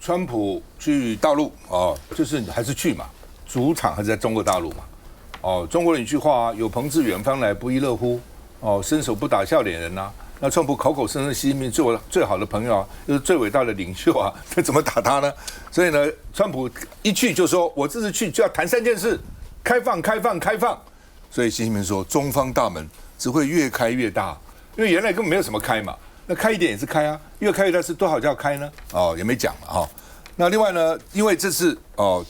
川普去大陆哦，就是还是去嘛，主场还是在中国大陆嘛。哦，中国人一句话啊，有朋自远方来，不亦乐乎？哦，伸手不打笑脸人呐。那川普口口声声习近平最好的朋友啊，又是最伟大的领袖啊，那怎么打他呢？所以呢，川普一去就说，我这次去就要谈3件事：开放、开放、开放。所以习近平说，中方大门只会越开越大，因为原来根本没有什么开嘛。那开一点也是开啊，越开越大是多少叫开呢？哦，也没讲了哈。那另外呢，因为这次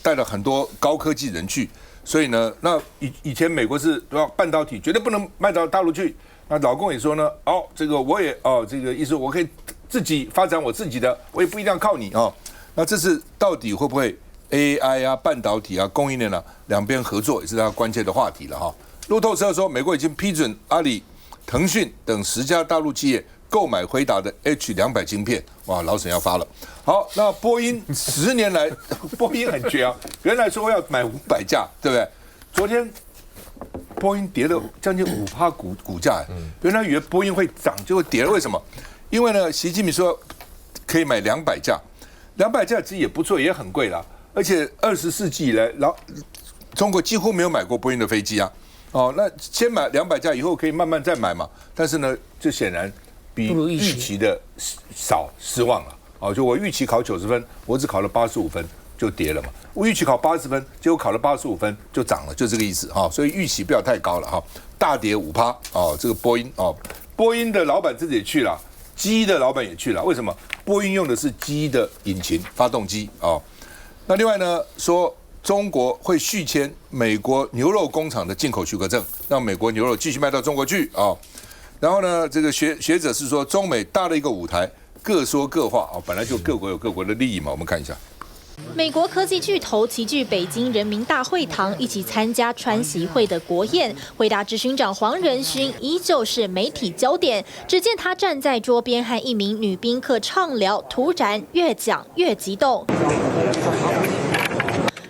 带了很多高科技人去，所以呢，那以前美国是半导体绝对不能卖到大陆去。那老公也说呢，这个我也这个意思我可以自己发展我自己的，我也不一定要靠你哦。那这次到底会不会 AI 啊、半导体啊、供应链啊两边合作，也是它关键的话题了哈。路透社说，美国已经批准阿里、腾讯等10家大陆企业购买辉达的 H200晶片，哇，老沈要发了。好，那波音10年来，波音很绝啊，原来说要买500架，对不对？昨天波音跌了将近5%股价，原来以为波音会涨，结果跌了，为什么？因为呢，习近平说可以买200架，200架其实也不错，也很贵啦，而且20世纪以来，中国几乎没有买过波音的飞机啊。那先买200架，以后可以慢慢再买嘛。但是呢，这显然比预期的少，失望了。就我预期考90分，我只考了85分，就跌了嘛。我预期考80分，结果考了85分就涨了，就这个意思哈。所以预期不要太高了哈。大跌5%这个波音波音的老板自己也去了，机的老板也去了。为什么？波音用的是机的引擎发动机那另外呢说，中国会续签美国牛肉工厂的进口许可证，让美国牛肉继续卖到中国去然后呢，这个学者是说，中美搭了一个舞台，各说各话本来就各国有各国的利益嘛。我们看一下。美国科技巨头齐聚北京人民大会堂，一起参加川习会的国宴。辉达执行长黄仁勋依旧是媒体焦点，只见他站在桌边和一名女宾客畅聊，突然越讲越激动。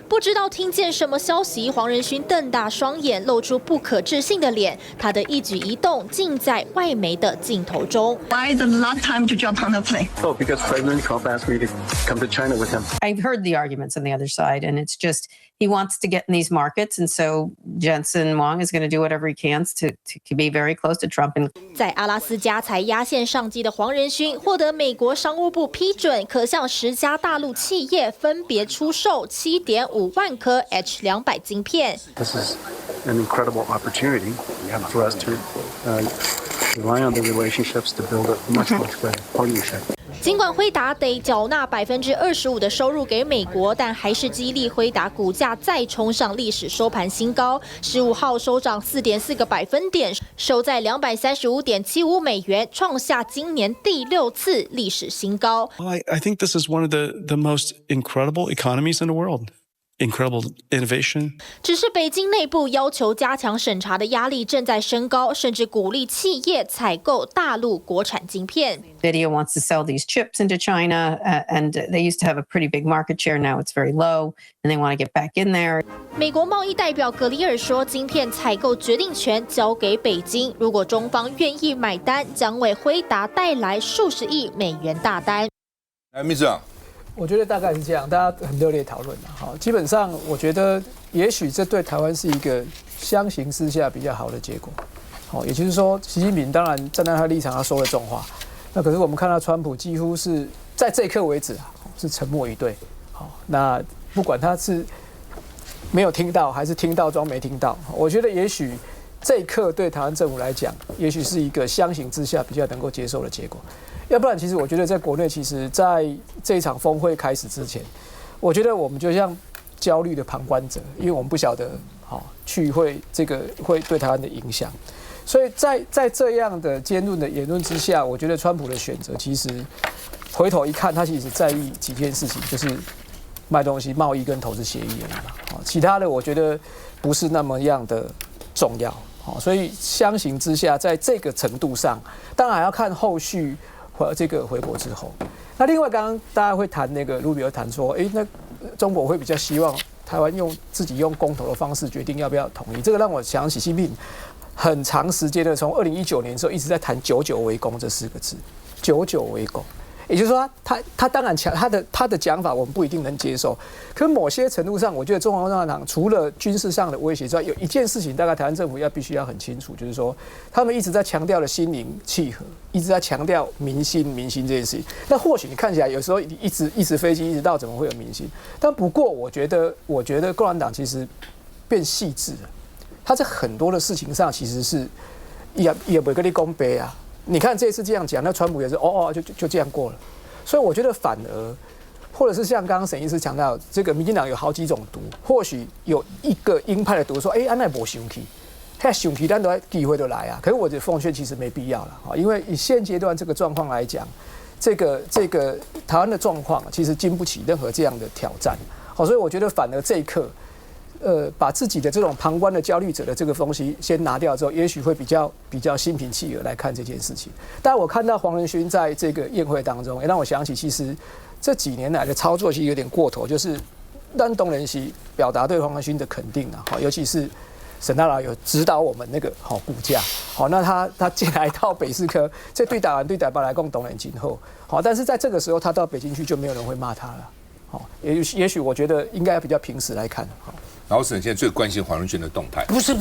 不知道听见什么消息，黄仁勋瞪大双眼，露出不可置信的脸。他的一举一动尽在外媒的镜头中。Why the last time to jump on the plane? Oh, because President Trump asked me to come to China with him. I've heard the arguments on the other side, and it's just he wants to get in these markets, and so Jensen Huang is going to do whatever he can to be very close to Trump. 在阿拉斯加才压线上机的黄仁勋，获得美国商务部批准，可向10家大陆企业分别出售7.5万颗 H200晶片。This is an incredible opportunity for us to rely on the relationships to build a much better partnership. 尽管辉达得缴纳25%的收入给美国，但还是激励辉达股价再冲上历史收盘新高。15号收涨4.4个百分点，收在235.75美元，创下今年第6次历史新高。I think this is one of the most incredible economies in the world. Incredible innovation. 只是北京内部要求加强审查的压力正在升高，甚至鼓励企业采购大陆国产晶片。NVIDIA wants to sell these chips into China, and they used to have a pretty big market share. Now it's very low, and they want to get back in there. 美国贸易代表格里尔说，晶片采购决定权交给北京，如果中方愿意买单，将为辉达带来数十亿美元大单。秘书长。我觉得大概是这样，大家很热烈讨论好，基本上我觉得也许这对台湾是一个相形之下比较好的结果。也就是说，习近平当然站在他立场，他说了重话。那可是我们看到川普几乎是在这一刻为止是沉默以对。那不管他是没有听到还是听到装没听到，我觉得也许这一刻对台湾政府来讲，也许是一个相形之下比较能够接受的结果。要不然，其实我觉得在国内，其实在这一场峰会开始之前，我觉得我们就像焦虑的旁观者，因为我们不晓得去会这个会对台湾的影响，所以在这样的尖锐的言论之下，我觉得川普的选择其实回头一看，他其实在意几件事情，就是卖东西、贸易跟投资协议而已嘛，其他的我觉得不是那么样的重要，所以相形之下，在这个程度上，当然还要看后续。这个回国之后，那另外刚刚大家会谈那个卢比尔谈说，那中国会比较希望台湾自己用公投的方式决定要不要统一，这个让我想起习近平很长时间的从2019年的时候一直在谈"九九围攻"这4个字，"九九围攻"，也就是说他当然他的讲法我们不一定能接受，可某些程度上，我觉得中华共产党除了军事上的威胁之外，有一件事情大概台湾政府必须要很清楚，就是说他们一直在强调的心灵契合，一直在强调民心这件事情。那或许你看起来有时候一直飞机一直到怎么会有民心？但不过我觉得共产党其实变细致了，他在很多的事情上其实是也不跟你公杯啊。你看这次这样讲，那川普也是就这样过了，所以我觉得反而，或者是像刚刚沈医师强调，这个民进党有好几种毒，或许有一个鹰派的毒说，安奈没生气，他生气，但都机会都来啊。可是我的奉劝其实没必要了，因为以现阶段这个状况来讲，这个台湾的状况其实经不起任何这样的挑战，好，所以我觉得反而这一刻。把自己的这种旁观的焦虑者的这个东西先拿掉之后，也许会比较心平气和来看这件事情。但我看到黄仁勋在这个宴会当中，也让我想起，其实这几年来的操作其实有点过头，就是让董仁熙表达对黄仁勋的肯定啊，尤其是沈大佬有指导我们那个股价，好，那他进来到北市科，这对台湾对台北来讲董仁今后，好，但是在这个时候他到北京去就没有人会骂他了，好，也许我觉得应该要比较平时来看，好。老沈现在最关心黄仁勋的动态，不是，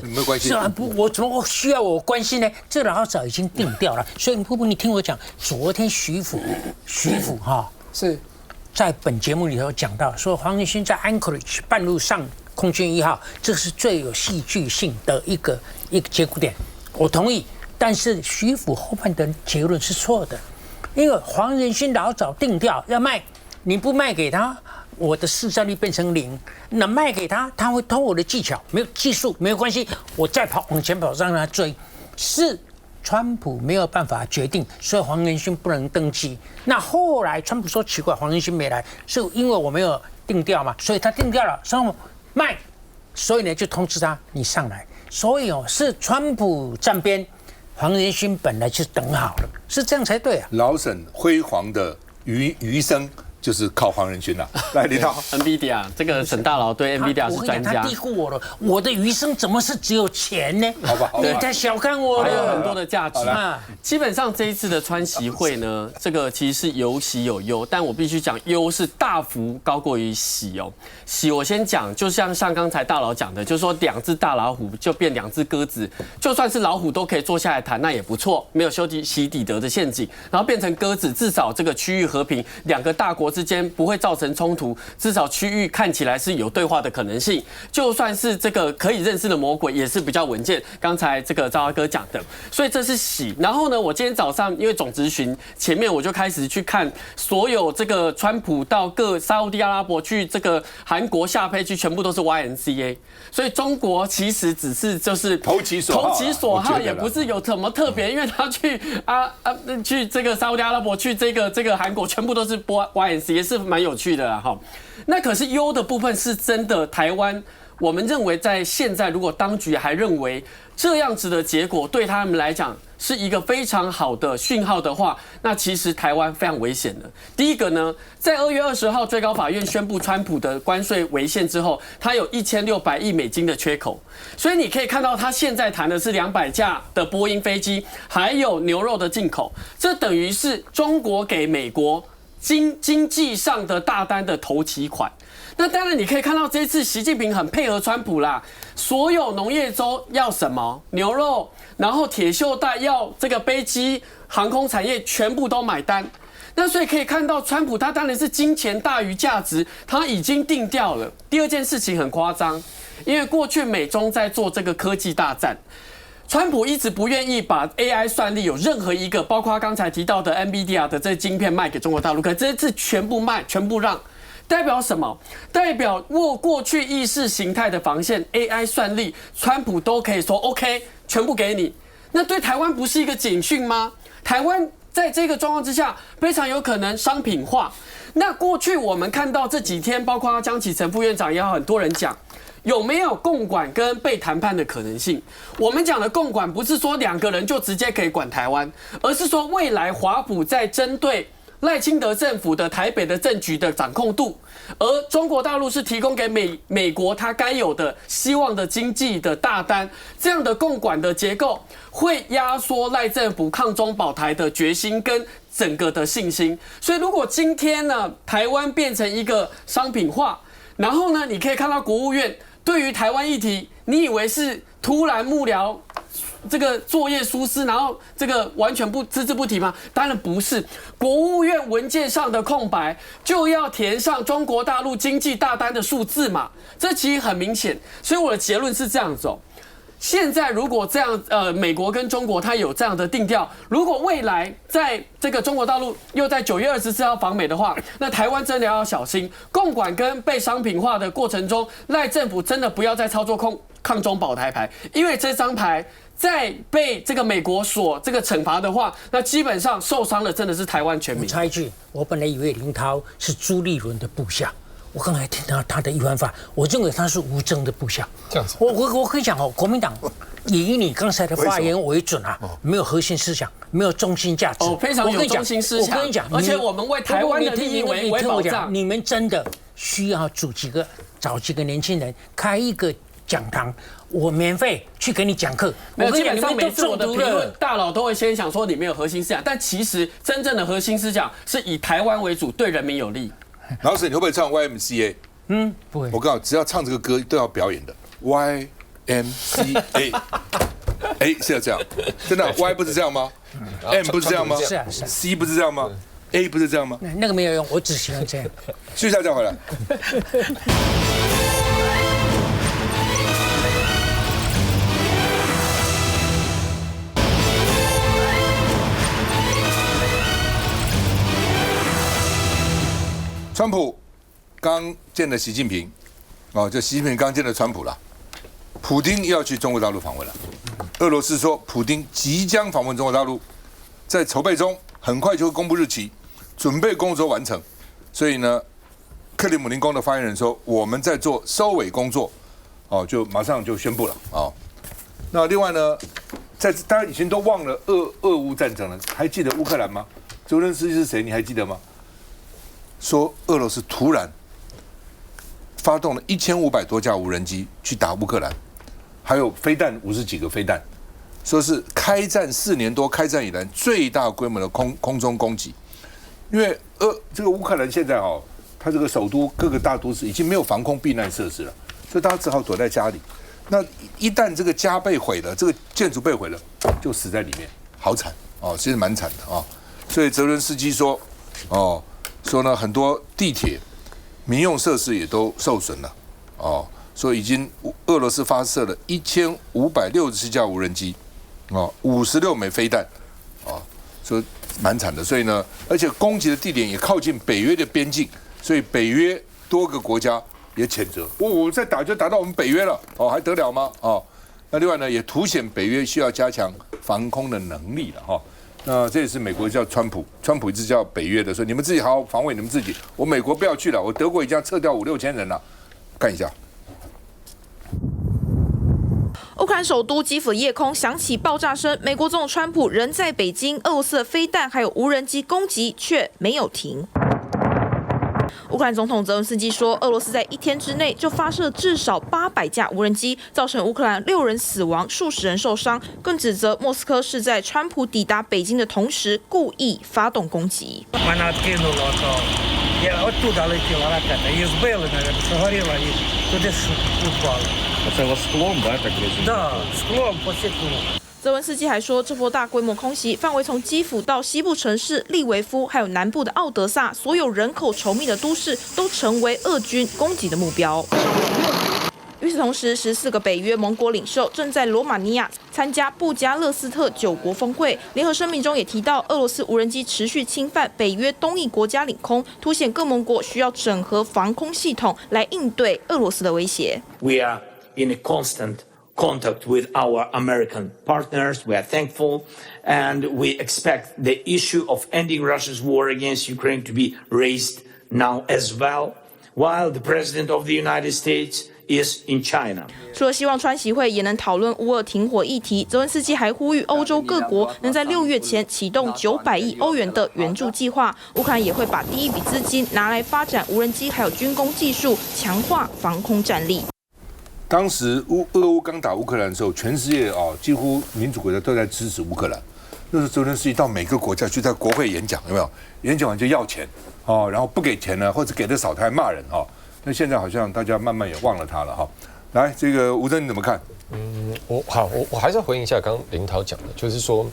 没有关系。我怎么需要我关心呢？这老早已经定掉了。所以瀑布，你听我讲，昨天徐府是在本节目里头讲到，说黄仁勋在 Anchorage 半路上空军1号，这是最有戏剧性的一个节骨点。我同意，但是徐府后半的结论是错的，因为黄仁勋老早定调要卖，你不卖给他。我的市占率变成0，那卖给他，他会偷我的技巧，没有技术没有关系，我再往前跑让他追。是川普没有办法决定，所以黄仁勋不能登基。那后来川普说奇怪，黄仁勋没来，是因为我没有定调嘛，所以他定调了，说卖，所以呢就通知他你上来。所以是川普站边，黄仁勋本来就等好了，是这样才对啊。老沈辉煌的余生。就是靠黄仁勋了。来，李涛 ，NVIDIA 这个沈大佬对 NVIDIA 是专家。他低估我了，我的余生怎么是只有钱呢？好吧，你太小看我了。还有很多的价值。基本上这一次的川习会呢，这个其实是有喜有忧，但我必须讲忧是大幅高过于喜哦。喜我先讲，就像刚才大佬讲的，就是说2只大老虎就变2只鸽子，就算是老虎都可以坐下来谈，那也不错，没有修习底德的陷阱，然后变成鸽子，至少这个区域和平，2个大国之间不会造成冲突，至少区域看起来是有对话的可能性。就算是这个可以认识的魔鬼，也是比较稳健。刚才这个赵阿哥讲的，所以这是喜。然后呢，我今天早上因为总质询前面我就开始去看所有这个川普到各沙烏地阿拉伯去这个韩国下飞机，全部都是 YMCA。所以中国其实只是就是投其所好，也不是有什么特别，因为他去去这个沙烏地阿拉伯，去这个韩国，全部都是YMCA，也是蛮有趣的啦哈。那可是优的部分是真的，台湾我们认为在现在，如果当局还认为这样子的结果对他们来讲是一个非常好的讯号的话，那其实台湾非常危险的。第一个呢，在2月20号最高法院宣布川普的关税违宪之后，他有$1600亿的缺口，所以你可以看到他现在谈的是200架的波音飞机，还有牛肉的进口，这等于是中国给美国经济上的大单的头期款。那当然，你可以看到这次习近平很配合川普啦，所有农业州要什么牛肉，然后铁锈带要这个飞机、航空产业全部都买单。那所以可以看到，川普他当然是金钱大于价值，他已经定调了。第二件事情很夸张，因为过去美中在做这个科技大战。川普一直不愿意把 AI 算力有任何一个，包括刚才提到的 NVIDIA 的这晶片卖给中国大陆，可这次全部卖，全部让，代表什么？代表过去意识形态的防线 AI 算力，川普都可以说 OK， 全部给你。那对台湾不是一个警讯吗？台湾在这个状况之下，非常有可能商品化。那过去我们看到这几天，包括江启臣副院长也好，很多人讲。有没有共管跟被谈判的可能性？我们讲的共管不是说2个人就直接可以管台湾，而是说未来华府在针对赖清德政府的台北的政局的掌控度，而中国大陆是提供给美国它该有的希望的经济的大单，这样的共管的结构会压缩赖政府抗中保台的决心跟整个的信心。所以如果今天呢，台湾变成一个商品化，然后呢，你可以看到国务院对于台湾议题，你以为是突然幕僚这个作业疏失，然后这个完全不只字不提吗？当然不是，国务院文件上的空白就要填上中国大陆经济大单的数字嘛，这其实很明显。所以我的结论是这样子哦。现在如果这样，美国跟中国它有这样的定调，如果未来在这个中国大陆又在9月24号访美的话，那台湾真的要小心，共管跟被商品化的过程中，赖政府真的不要再操作抗中保台牌，因为这张牌再被这个美国所这个惩罚的话，那基本上受伤的真的是台湾全民。我插一句，我本来以为林涛是朱立伦的部下。我刚才听到他的一番话，我认为他是吴峥的部下。这样子，我可以讲哦，国民党也以你刚才的发言为准啊，没有核心思想，没有中心价值。哦，非常有中心思想。我跟你讲，而且我们为台湾的利益为保障。你们真的需要找几个年轻人开一个讲堂，我免费去给你讲课。我跟你讲，基本上每次我的评论，大佬都会先想说你没有核心思想，但其实真正的核心思想是以台湾为主，对人民有利。老师，你会不会唱 YMCA？ 不会。我告诉你，只要唱这个歌都要表演的 YMCA。哎，是要这样，真的 Y 不是这样吗 ？M 不是这样吗？是啊，C 不是这样吗 ？A 不是这样吗？那个没有用，我只喜欢这样。继续下这样回来。川普刚见了习近平，就习近平刚见了川普了。普丁要去中国大陆访问了。俄罗斯说，普丁即将访问中国大陆，在筹备中，很快就会公布日期，准备工作完成。所以呢，克里姆林宫的发言人说，我们在做收尾工作，就马上就宣布了那另外呢，大家以前都忘了俄乌战争了，还记得乌克兰吗？泽连斯基是谁？你还记得吗？说俄罗斯突然发动了1500多架无人机去打乌克兰，还有飞弹50几个飞弹，说是开战4年多开战以来最大规模的空中攻击。因为这个乌克兰现在它这个首都各个大都市已经没有防空避难设施了，所以大家只好躲在家里。那一旦这个家被毁了，这个建筑被毁了，就死在里面，好惨其实蛮惨的所以泽伦斯基说说呢，很多地铁、民用设施也都受损了，所以已经俄罗斯发射了1567架无人机，56枚飞弹，说蛮惨的。所以呢，而且攻击的地点也靠近北约的边境，所以北约多个国家也谴责，我再打就打到我们北约了，还得了吗？那另外呢，也凸显北约需要加强防空的能力了那这也是美国叫川普一直叫北约的，说你们自己好好防卫你们自己，我美国不要去了，我德国已经要撤掉5-6千人了。看一下，乌克兰首都基辅夜空响起爆炸声，美国总统川普人在北京，俄罗斯的飞弹还有无人机攻击却没有停。乌克兰总统泽伦斯基说，俄罗斯在1天之内就发射至少800架无人机，造成乌克兰6人死亡、数十人受伤，更指责莫斯科是在川普抵达北京的同时故意发动攻击。泽文斯基还说，这波大规模空袭范围从基辅到西部城市利维夫，还有南部的奥德萨，所有人口稠密的都市都成为俄军攻击的目标。与此同时，14个北约盟国领袖正在罗马尼亚参加布加勒斯特9国峰会。联合声明中也提到，俄罗斯无人机持续侵犯北约东翼国家领空，凸显各盟国需要整合防空系统来应对俄罗斯的威胁。We are in a constant contact with our American partners. We are thankful, and we expect the issue of ending Russia's war against Ukraine to be raised now as well. While the President of the United States is in China. 除了希望川习会也能讨论乌俄停火议题，泽文斯基还呼吁欧洲各国能在6月前启动900亿欧元的援助计划。乌克兰也会把第一笔资金拿来发展无人机还有军工技术，强化防空战力。当时俄乌刚打乌克兰的时候，全世界几乎民主国家都在支持乌克兰。那是泽连斯基到每个国家去在国会演讲，有没有？演讲完就要钱然后不给钱呢，或者给的少他还骂人那现在好像大家慢慢也忘了他了来，这个吴峥你怎么看？我还是要回应一下刚刚林涛讲的，就是说，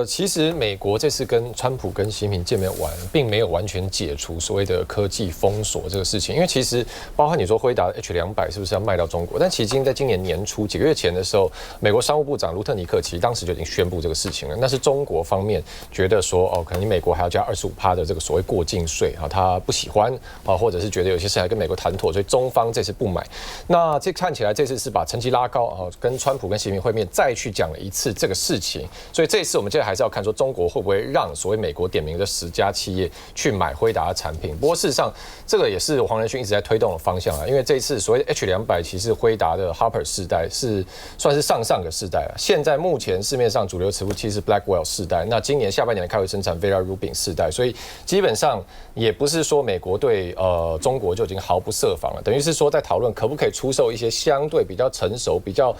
其实美国这次跟川普跟习近平见面完，并没有完全解除所谓的科技封锁这个事情，因为其实包括你说辉达 H200是不是要卖到中国，但其实在今年年初几个月前的时候，美国商务部长卢特尼克其实当时就已经宣布这个事情了，那是中国方面觉得说可能你美国还要加25%的这个所谓过境税他不喜欢或者是觉得有些事还跟美国谈妥，所以中方这次不买。那这看起来这次是把成绩拉高跟川普跟习近平会面再去讲了一次这个事情，所以这次我们接着还是要看说中国会不会让所谓美国点名的10家企业去买辉达的产品。不过事实上这个也是黄仁勋一直在推动的方向因为这一次所谓的 H200其实辉达的 Hopper 世代是算是上个世代现在目前市面上主流伺服器是 Blackwell 世代，那今年下半年开始生产 Vera Rubin 世代，所以基本上也不是说美国对中国就已经毫不设防了，等于是说在讨论可不可以出售一些相对比较成熟比较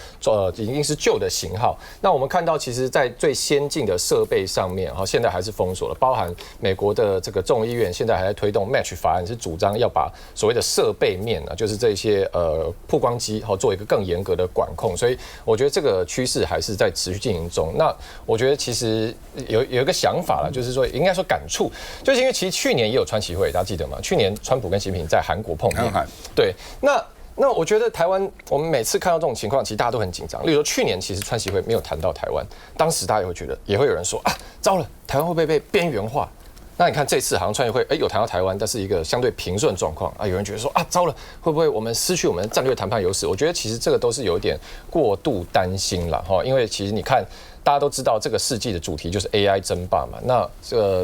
已经是旧的型号。那我们看到其实在最先进的设备上面现在还是封锁了，包含美国的这个众议院现在还在推动 Match 法案，是主张要把所谓的设备面就是这些曝光机做一个更严格的管控，所以我觉得这个趋势还是在持续进行中。那我觉得其实有一个想法了，就是说应该说感触，就是因为其实去年也有川习会，大家记得吗？去年川普跟习近平在韩国碰面，对，那我觉得台湾，我们每次看到这种情况，其实大家都很紧张。例如说，去年其实川习会没有谈到台湾，当时大家也会觉得，也会有人说糟了，台湾会不会被边缘化？那你看这次好像川习会有谈到台湾，但是一个相对平顺状况有人觉得说糟了，会不会我们失去我们的战略谈判优势？我觉得其实这个都是有点过度担心了因为其实你看。大家都知道这个世纪的主题就是 AI 争霸嘛。那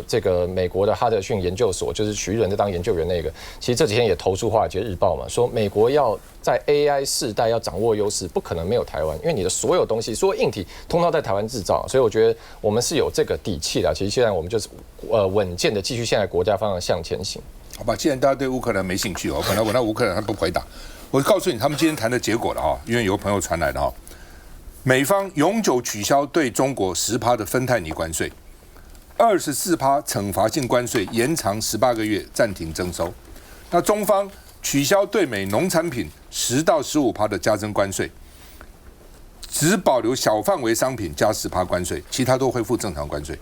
这个美国的哈德逊研究所就是徐仁在当研究员那个，其实这几天也投出《华尔街日报》嘛，说美国要在 AI 世代要掌握优势，不可能没有台湾，因为你的所有东西、所有硬体通通在台湾制造，所以我觉得我们是有这个底气的。其实现在我们就是稳健的继续现在国家方向向前行。好吧，既然大家对乌克兰没兴趣本来我那乌克兰他不回答，我告诉你他们今天谈的结果了因为有朋友传来的美方永久取消对中国10%的芬太尼关税，24%惩罚性关税延长18个月暂停征收。那中方取消对美农产品10到15%的加征关税，只保留小范围商品加10%关税，其他都恢复正常关税。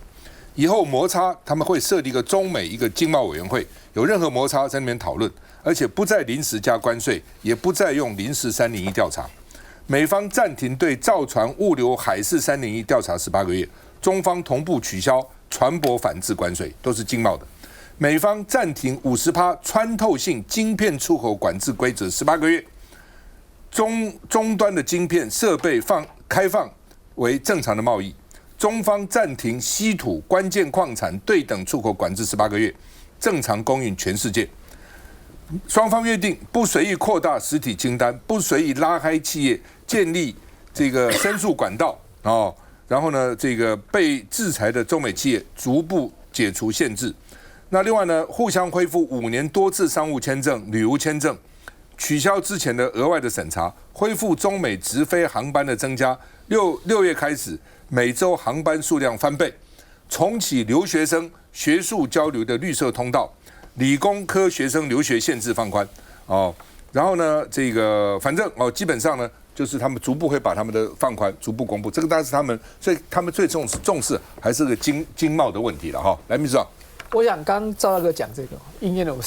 以后摩擦他们会设立一个中美一个经贸委员会，有任何摩擦在那边讨论，而且不再临时加关税，也不再用临时301调查。美方暂停对造船、物流、海事301调查18个月，中方同步取消船舶反制关税，都是经贸的。美方暂停50%穿透性晶片出口管制规则18个月，终端的晶片设备开放为正常的贸易。中方暂停稀土关键矿产对等出口管制18个月，正常供应全世界。双方约定不随意扩大实体清单，不随意拉开企业建立这个申诉管道然后呢，这个被制裁的中美企业逐步解除限制。那另外呢，互相恢复5年多次商务签证、旅游签证，取消之前的额外的审查，恢复中美直飞航班的增加。6月开始，每周航班数量翻倍，重启留学生学术交流的绿色通道。理工科学生留学限制放宽然后呢，这个反正基本上呢，就是他们逐步会把他们的放宽逐步公布，这个当然是他们，所以他们最重视还是个经贸的问题了来，秘书长，我想刚赵大哥讲这个，应验了我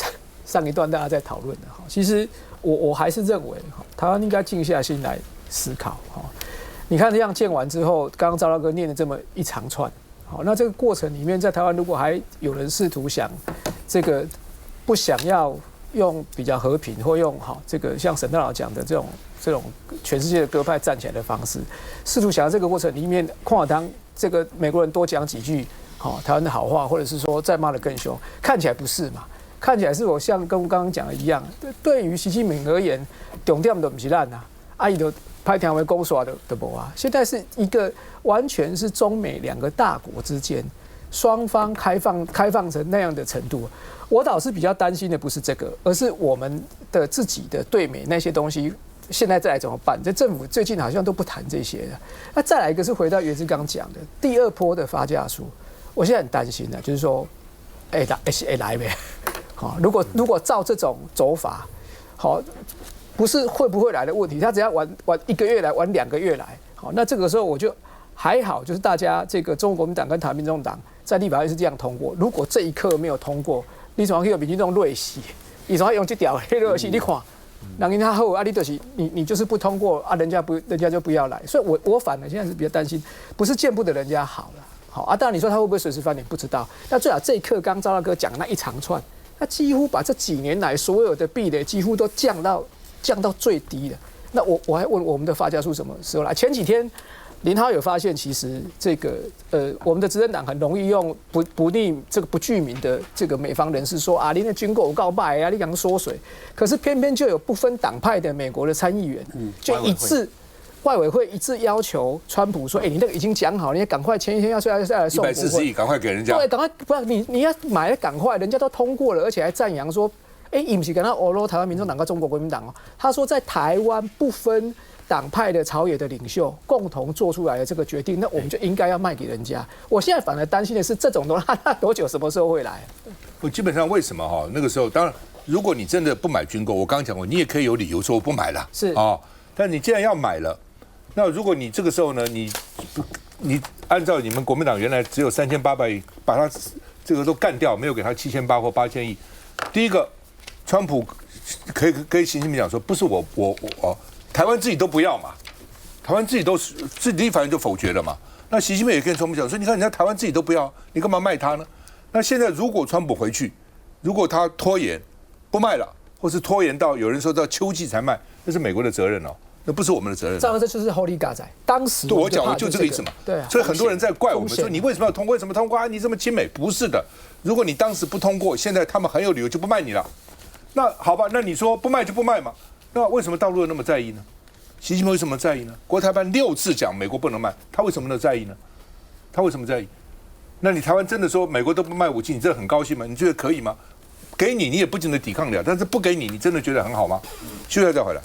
上一段大家在讨论的其实我还是认为台湾应该静下心来思考你看这样建完之后，刚刚赵大哥念了这么一长串那这个过程里面，在台湾如果还有人试图想这个不想要用比较和平，或用这个像沈大佬讲的这种全世界的鸽派站起来的方式，试图想要这个过程里面，况且当这个美国人多讲几句台湾的好话，或者是说再骂得更凶，看起来不是嘛？看起来是我像跟我刚刚讲的一样，对于习近平而言，重点都不是咱啊，伊就拍条为勾刷的无啊。现在是一个完全是中美两个大国之间双方开放成那样的程度。我倒是比较担心的不是这个，而是我们的自己的对美那些东西，现在再来怎么办？这政府最近好像都不谈这些的。那再来一个是回到袁志刚讲的第二波的发价数，我现在很担心的，就是说，来呗。好，如果照这种走法，好，不是会不会来的问题，他只要玩1个月来，玩2个月来，好，那这个时候我就还好，就是大家这个中国国民党跟台湾民众党在立法院是这样通过。如果这一刻没有通过，你怎么可以有民进党累死？你怎么用这条黑热死？你看，人家后啊，你就是你就是不通过啊，人家就不要来。所以我反而现在是比较担心，不是见不得人家好了，好啊。当然你说他会不会随时翻脸不知道。那最好这一刻，刚赵大哥讲的那一长串，他几乎把这几年来所有的壁垒几乎都降到最低了。那我还问我们的发家数什么时候来？前几天林涛有发现，其实这个我们的执政党很容易用不具名的这个美方人士说啊，你的军购告败啊，你讲缩水。可是偏偏就有不分党派的美国的参议员，就外委会一致要求川普说，你那个已经讲好，你赶快前一天要下来送140亿，赶快给人家。对，赶快不然你要买了赶快，人家都通过了，而且还赞扬说，不是跟他欧罗台湾民众党跟中国国民党哦，他说在台湾不分党派的朝野的领袖共同做出来的这个决定，那我们就应该要卖给人家。我现在反而担心的是，这种东西它多久、什么时候会来？我基本上为什么哈？那个时候，当然，如果你真的不买军购，我刚刚讲过，你也可以有理由说我不买了，是啊。但你既然要买了，那如果你这个时候呢，你按照你们国民党原来只有3800亿，把它这个都干掉，没有给他7800或8000亿。第一个，川普可以跟习近平讲说，不是我台湾自己都不要嘛，台湾自己立法院就否决了嘛。那习近平也跟川普讲说，你看人家台湾自己都不要，你干嘛卖他呢？那现在如果川普回去，如果他拖延不卖了，或是拖延到有人说到秋季才卖，那是美国的责任哦，那不是我们的责任。这就是 Holy God 仔，当时我讲的就这个意思嘛。对啊，所以很多人在怪我们说，你为什么要通过？为什么通过啊？你这么亲美？不是的，如果你当时不通过，现在他们很有理由就不卖你了。那好吧，那你说不卖就不卖嘛？那为什么大陆人那么在意呢？习近平为什么在意呢？国台办6次讲美国不能卖，他为什么能在意呢？他为什么在意？那你台湾真的说美国都不卖武器，你真的很高兴吗？你觉得可以吗？给你，你也不见得抵抗了，但是不给你，你真的觉得很好吗？休息再回来。